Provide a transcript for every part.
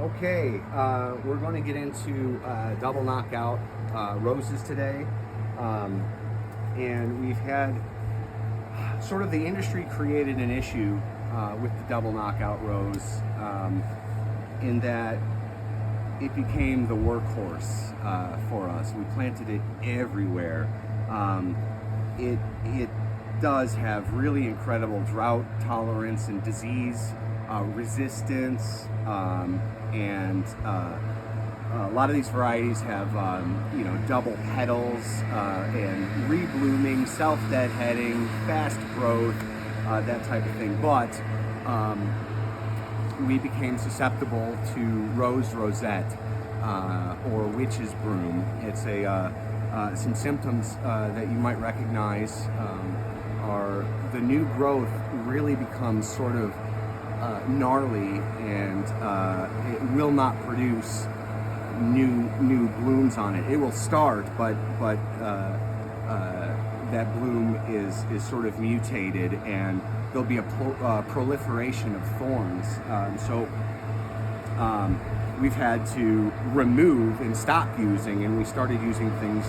Okay, we're going to get into double knockout roses today. Um, and we've had sort of the industry created an issue with the double knockout rose in that it became the workhorse for us. We planted it everywhere. It does have really incredible drought tolerance and disease resistance, and a lot of these varieties have double petals and reblooming, self-deadheading, fast growth, that type of thing. But we became susceptible to rose rosette or witch's broom. It's some symptoms that you might recognize are the new growth really becomes sort of gnarly, and it will not produce new blooms on it. It will start, but that bloom is sort of mutated, and there'll be a proliferation of thorns. We've had to remove and stop using, and we started using things,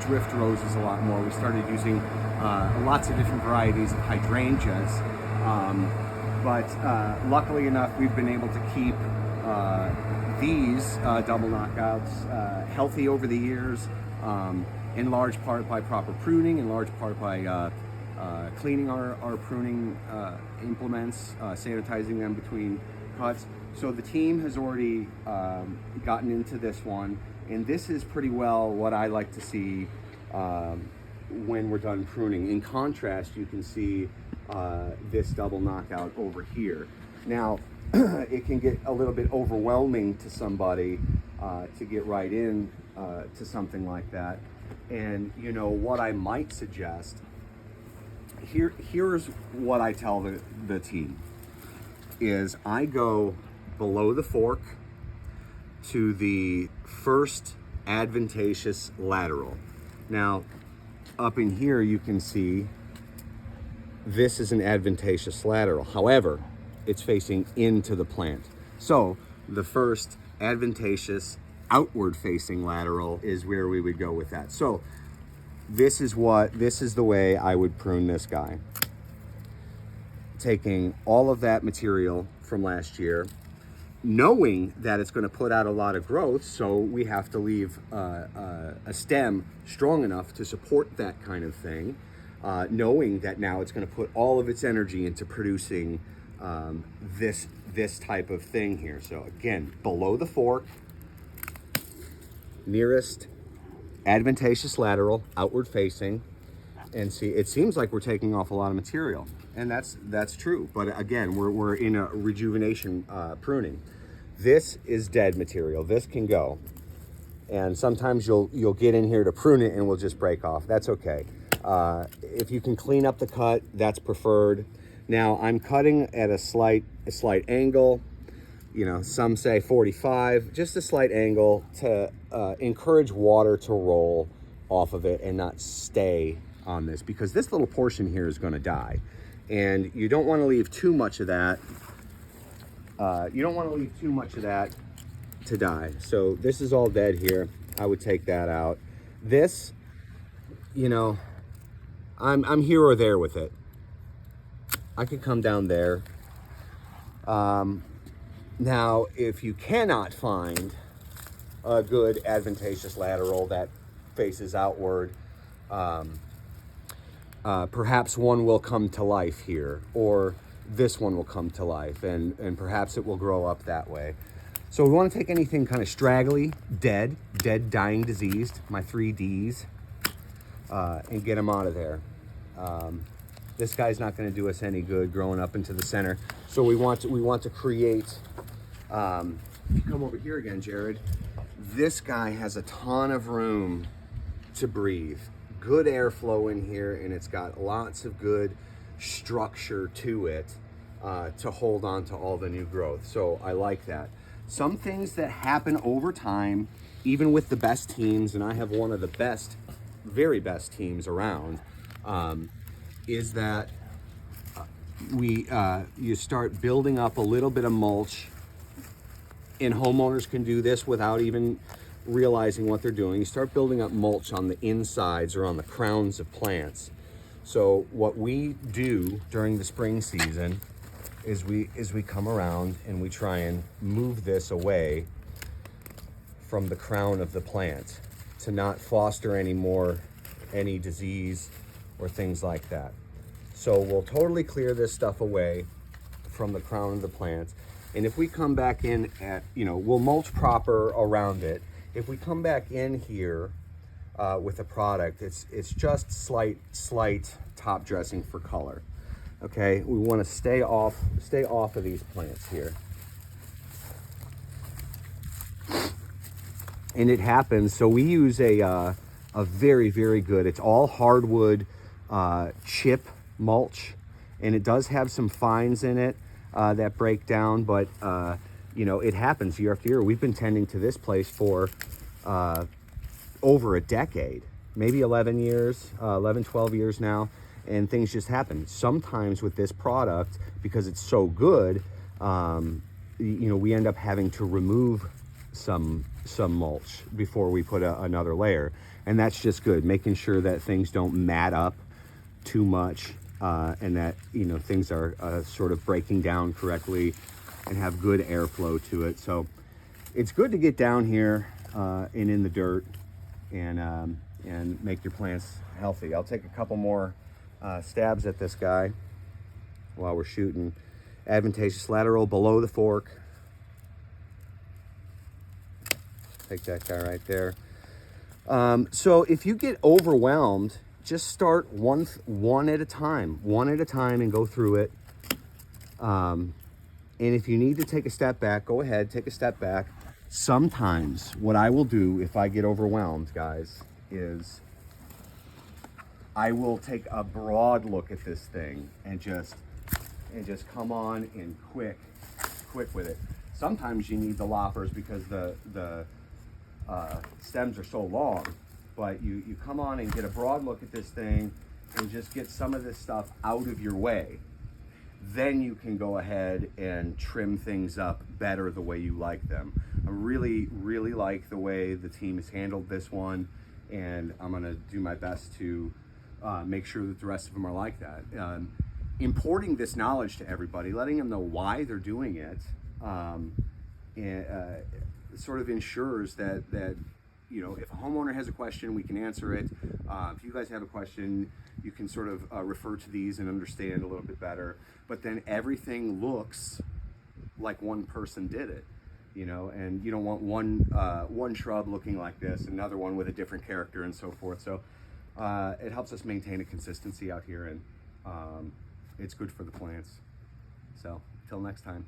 drift roses a lot more. We started using lots of different varieties of hydrangeas. But luckily enough, we've been able to keep these double knockouts healthy over the years, in large part by proper pruning, in large part by cleaning our pruning implements, sanitizing them between cuts. So the team has already gotten into this one, and this is pretty well what I like to see when we're done pruning. In contrast, you can see this double knockout over here. Now, it can get a little bit overwhelming to somebody to get right in to something like that. And what I might suggest, here's what I tell the team, is I go below the fork to the first adventitious lateral. Now, up in here you can see this is an adventitious lateral. However, it's facing into the plant. So the first adventitious outward facing lateral is where we would go with that. So this is the way I would prune this guy. Taking all of that material from last year, knowing that it's going to put out a lot of growth, so we have to leave a stem strong enough to support that kind of thing, knowing that now it's going to put all of its energy into producing this type of thing here. So again, below the fork, nearest adventitious lateral, outward facing, and see, it seems like we're taking off a lot of material, and that's true. But again, we're in a rejuvenation pruning. This is dead material. This can go, and sometimes you'll get in here to prune it and we'll just break off. That's okay. If you can clean up the cut, that's preferred. Now I'm cutting at a slight angle. Some say 45, just a slight angle to encourage water to roll off of it and not stay on this, because this little portion here is going to die, and you don't want to leave too much of that. To die. So this is all dead here. I would take that out. This, I'm here or there with it. I could come down there. Now, if you cannot find a good adventitious lateral that faces outward, perhaps one will come to life here, or this one will come to life, and perhaps it will grow up that way. So we want to take anything kind of straggly, dead, dying, diseased, my 3 Ds, and get them out of there. This guy's not going to do us any good growing up into the center. So we want to create. If you come over here again, Jared, this guy has a ton of room to breathe. Good airflow in here, and it's got lots of good structure to it to hold on to all the new growth. So I like that. Some things that happen over time, even with the best teams, and I have one of the best, very best teams around, is that you start building up a little bit of mulch and homeowners can do this without even realizing what they're doing. You start building up mulch on the insides or on the crowns of plants. So what we do during the spring season is we come around and we try and move this away from the crown of the plant to not foster any disease or things like that. So we'll totally clear this stuff away from the crown of the plant. And if we come back in at, we'll mulch proper around it. If we come back in here with a product, it's just slight top dressing for color. Okay, we want to stay off of these plants here. And it happens. So we use a very, very good, it's all hardwood chip mulch, and it does have some fines in it that break down, but it happens year after year. We've been tending to this place for over a decade, maybe 11 years, 12 years now, and things just happen. Sometimes with this product, because it's so good, we end up having to remove some mulch before we put another layer, and that's just good, making sure that things don't mat up too much, and that things are sort of breaking down correctly and have good airflow to it. So it's good to get down here and in the dirt and make your plants healthy. I'll take a couple more stabs at this guy while we're shooting. Adventitious lateral below the fork. Take that guy right there. So if you get overwhelmed, just start one at a time, and go through it. And if you need to take a step back, go ahead, take a step back. Sometimes what I will do if I get overwhelmed, guys, is I will take a broad look at this thing and just come on in quick with it. Sometimes you need the loppers because the stems are so long, but you come on and get a broad look at this thing and just get some of this stuff out of your way. Then you can go ahead and trim things up better the way you like them. I really, really like the way the team has handled this one, and I'm gonna do my best to make sure that the rest of them are like that. Importing this knowledge to everybody, letting them know why they're doing it, sort of ensures that if a homeowner has a question, we can answer it. If you guys have a question, you can sort of refer to these and understand a little bit better. But then everything looks like one person did it, and you don't want one shrub looking like this, another one with a different character, and so forth. So it helps us maintain a consistency out here, and it's good for the plants. So till next time.